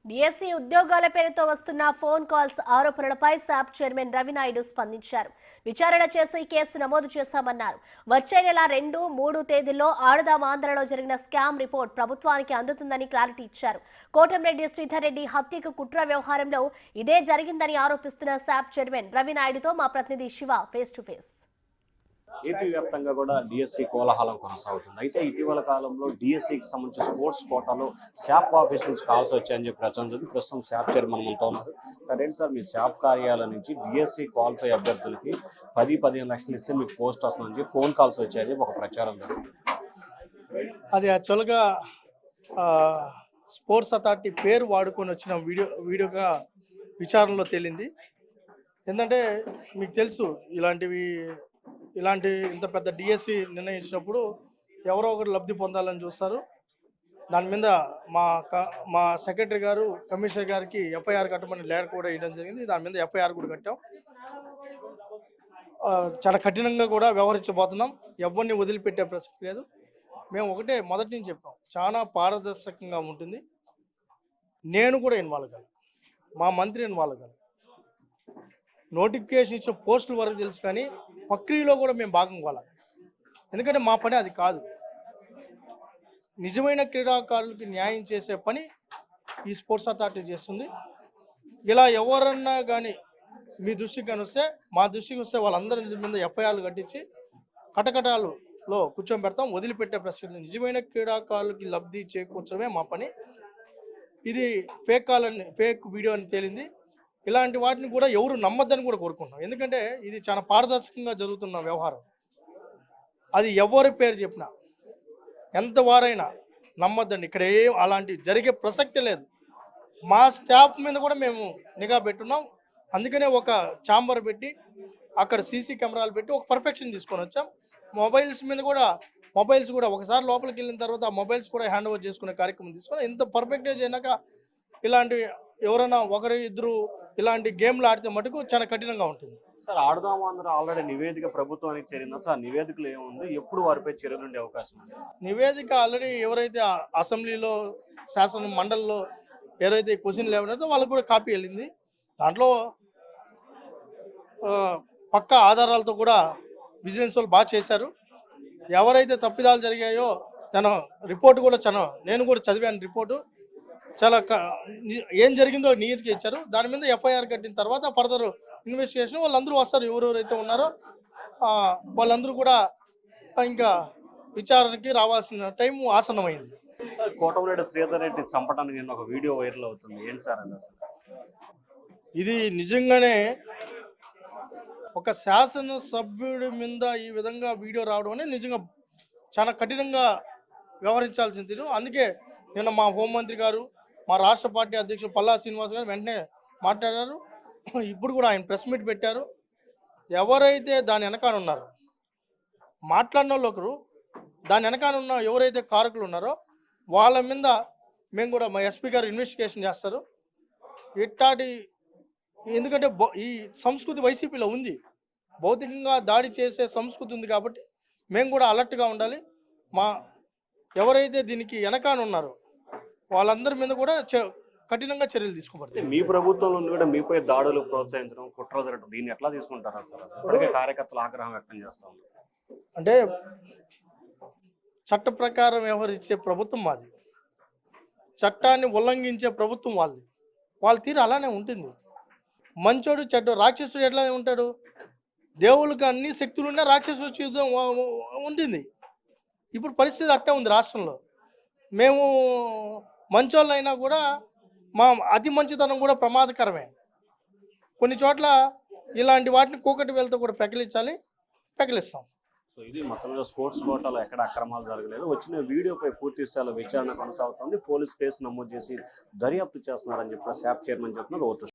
DSC ఉద్యోగాల పేరుతో వస్తున్న ఫోన్ కాల్స్ ఆరోపణలపై శాప్ చైర్మన్ రవినాయుడు స్పందించారు. విచారణ చేసి కేసు నమోదు చేశామన్నారు. వచ్చే నెల 2, 3 తేదీల్లో ఆడదాం ఆంధ్రలో జరిగిన స్కామ్ రిపోర్ట్ ప్రభుత్వానికి అందుతుందని క్లారిటీ ఇచ్చారు. కోటంరెడ్డి శ్రీధర్ రెడ్డి హత్యకు కుట్ర వ్యవహారంలో ఇదే జరిగిందని ఆరోపిస్తున్న శాప్ చైర్మన్ రవినాయుడుతో మా ప్రతినిధి Shiva face to face. AP వ్యాప్తంగా కూడా డిఎస్సి కోలాహలం కొనసాగుతుంది. అయితే ఇటీవల కాలంలో డిఎస్సికి సంబంధించిన స్పోర్ట్స్ కోటాలో శాప్ ఆఫీస్ నుంచి కాల్స్ వచ్చాయని చెప్పి ప్రచారం. ప్రస్తుతం శాప్ చైర్మన్ మనతో ఉన్నారు. సరే సార్, మీ శాప్ కార్యాలయం నుంచి డిఎస్సి క్వాలిఫై అభ్యర్థులకి 10-15 లక్షలు ఇస్తే మీకు పోస్ట్ వస్తుందని చెప్పి ఫోన్ కాల్స్ వచ్చాయని ఒక ప్రచారం జరిగింది. అది యాక్చువల్గా స్పోర్ట్స్ అథారిటీ పేరు వాడుకొని వచ్చిన వీడియోగా విచారణలో తేలింది. ఏంటంటే మీకు తెలుసు, ఇలాంటి ఇంత పెద్ద డిఎస్సి నిర్ణయించినప్పుడు ఎవరో ఒకరు లబ్ధి పొందాలని చూస్తారు. దాని మీద మా సెక్రటరీ గారు కమిషనర్ గారికి ఎఫ్ఐఆర్ కట్టమని లెటర్ కూడా ఇవ్వడం జరిగింది. దాని మీద ఎఫ్ఐఆర్ కూడా కట్టాం. చాలా కఠినంగా కూడా వ్యవహరించబోతున్నాం. ఎవరిని వదిలిపెట్టే ప్రసక్తి లేదు. మేము ఒకటే మొదటి నుంచి చెప్పాం, చాలా పారదర్శకంగా ఉంటుంది. నేను కూడా ఇన్వాల్వ్ కాదు, మా మంత్రి ఇన్వాల్వ్ కాదు. నోటిఫికేషన్ ఇచ్చిన పోస్టుల వరకు తెలుసు, కానీ ప్రక్రియలో కూడా మేము భాగం కావాలి. ఎందుకంటే మా పని అది కాదు. నిజమైన క్రీడాకారులకి న్యాయం చేసే పని ఈ స్పోర్ట్స్ అథారిటీ చేస్తుంది. ఇలా ఎవరన్నా కానీ మీ దృష్టికి కానీ వస్తే, మా దృష్టికి వస్తే వాళ్ళందరి మీద ఎఫ్ఐఆర్లు కట్టించి కటకటాలలో కూర్చోబెడతాం. వదిలిపెట్టే ప్రశ్న. నిజమైన క్రీడాకారులకి లబ్ధి చేకూర్చడమే మా పని. ఇది ఫేక్ వీడియో అని తేలింది. ఇలాంటి వాటిని కూడా ఎవరు నమ్మద్దని కూడా కోరుకుంటున్నాం. ఎందుకంటే ఇది చాలా పారదర్శకంగా జరుగుతున్న వ్యవహారం. అది ఎవరి పేరు చెప్పినా, ఎంత వారైనా నమ్మద్దండి. ఇక్కడ అలాంటి జరిగే ప్రసక్తి లేదు. మా స్టాఫ్ మీద కూడా మేము నిఘా పెట్టున్నాం. అందుకనే ఒక ఛాంబర్ పెట్టి అక్కడ సీసీ కెమెరాలు పెట్టి ఒక పర్ఫెక్షన్ తీసుకొని వచ్చాం. మొబైల్స్ కూడా ఒకసారి లోపలికి వెళ్ళిన తర్వాత ఆ మొబైల్స్ కూడా హ్యాండ్ ఓవర్ చేసుకునే కార్యక్రమం తీసుకొని, ఇంత పర్ఫెక్ట్గా చేయనాక ఇలాంటి ఎవరైనా ఒకరు ఇద్దరు ఇలాంటి గేమ్లు ఆడితే మటుకు చాలా కఠినంగా ఉంటుంది. సార్, ఆడదాం ఆంధ్ర ఆల్రెడీ నివేదిక ప్రభుత్వానికి చేరిందా సార్? నివేదికలు ఏముంది, ఎప్పుడు వారిపై చర్యలు ఉండే అవకాశం ఉంది? నివేదిక ఆల్రెడీ ఎవరైతే అసెంబ్లీలో శాసన మండలిలో ఎవరైతే క్వశ్చన్ లేవనో వాళ్ళకు కూడా కాపీ వెళ్ళింది. దాంట్లో పక్కా ఆధారాలతో కూడా విజిలెన్స్ వాళ్ళు బాగా చేశారు. ఎవరైతే తప్పిదాలు జరిగాయో తన రిపోర్టు కూడా నేను కూడా చదివాను. రిపోర్టు చాలా ఏం జరిగిందో నీట్గా ఇచ్చారు. దాని మీద ఎఫ్ఐఆర్ కట్టిన తర్వాత ఫర్దర్ ఇన్వెస్టిగేషన్ వాళ్ళందరూ వస్తారు. ఎవరెవరైతే ఉన్నారో వాళ్ళందరూ కూడా ఇంకా విచారణకి రావాల్సిన టైం ఆసన్నమైంది. కోటంరెడ్డి శ్రీధర్ రెడ్డి చంపడానికి నేను ఒక వీడియో వైరల్ అవుతుంది. ఏంటి సార్ అది? అసలు ఇది నిజంగానే ఒక శాసనసభ్యుడి మీద ఈ విధంగా వీడియో రావడం అనేది నిజంగా చాలా కఠినంగా వ్యవహరించాల్సింది. అందుకే నిన్న మా హోంమంత్రి గారు, మా రాష్ట్ర పార్టీ అధ్యక్షుడు పల్లా శ్రీనివాస్ గారు వెంటనే మాట్లాడారు. ఇప్పుడు కూడా ఆయన ప్రెస్ మీట్ పెట్టారు. ఎవరైతే దాని వెనకాల ఉన్నారో, మాట్లాడిన వాళ్ళు ఒకరు, దాని వెనకాల ఉన్న ఎవరైతే కారకులు ఉన్నారో వాళ్ళ మీద మేము కూడా మా ఎస్పీ గారు ఇన్వెస్టిగేషన్ చేస్తారు. ఎందుకంటే ఈ సంస్కృతి వైసీపీలో ఉంది. భౌతికంగా దాడి చేసే సంస్కృతి ఉంది. కాబట్టి మేము కూడా అలర్ట్గా ఉండాలి. ఎవరైతే దీనికి వెనకాల ఉన్నారో వాళ్ళందరి మీద కూడా కఠినంగా చర్యలు తీసుకోబడతాయి. మీ ప్రభుత్వంలో కూడా మీపై దాడులు ప్రోత్సహించడం, కుట్రలు జరగడం, దీన్ని ఎట్లా తీసుకుంటారా సార్? ఇప్పటికే కార్యకర్తలు ఆగ్రహం వ్యక్తం చేస్తా ఉన్నారు. అంటే చట్ట ప్రకారం వ్యవహరించే ప్రభుత్వం మాది, చట్టాన్ని ఉల్లంఘించే ప్రభుత్వం వాళ్ళది. వాళ్ళ తీరు అలానే ఉంటుంది. మంచోడు చెడ్డ రాక్షసుడు ఎట్లా ఉంటాడు? దేవుళ్ళకి అన్ని శక్తులున్నా రాక్షసుడు యుద్ధం ఉంటుంది. ఇప్పుడు పరిస్థితి అట్టే ఉంది రాష్ట్రంలో. మేము మంచోళ్ళైనా కూడా మా అతి మంచితనం కూడా ప్రమాదకరమే. కొన్ని చోట్ల ఇలాంటి వాటిని కూకటి వేలతో కూడా పెకిలిస్తాం. సో ఇది మొత్తం మీద స్పోర్ట్స్ కోటాలో ఎక్కడ అక్రమాలు జరగలేదు. వచ్చిన వీడియోపై పూర్తి స్థాయిలో విచారణ కొనసాగుతుంది. పోలీస్ కేసు నమోదు చేసి దర్యాప్తు చేస్తున్నారని చెప్పి శాప్ చైర్మన్ చెప్తున్నారు.